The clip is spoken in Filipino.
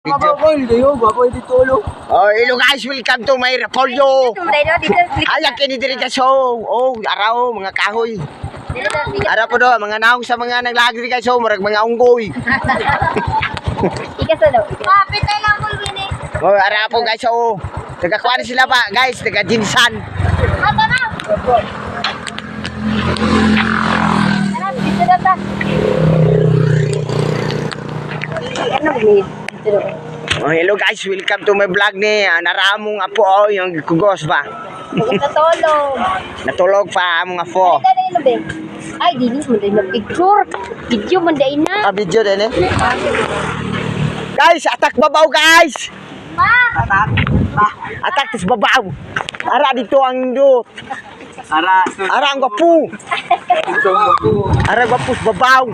Video. Oh, hello guys, welcome to my Repolyo. Ayak kini diri ka show. Oh, araw mga kahoy. Ara po do mga naong sa mga naglagi diri ka show, marag mga unggoy. Ikas daw. Kapit na lang mo gini. Oh, ara po guys, oh. Taga-kuan sila pa, guys, taga Jinsan. Aba na. Ano dito na ta? Ano gini? Oh, hello guys, welcome to my vlog ni Naramong apo oh, yung kugos ba. Natulog. Natulog pa among apo. Dali na be. Ay, dili mo din na picture. Video man dai na. Video din eh. Guys, atak babaw guys. Ma. Atak tis babaw. Ara dito ang indot. Ara ang gwapo. Ara gwapo babaw.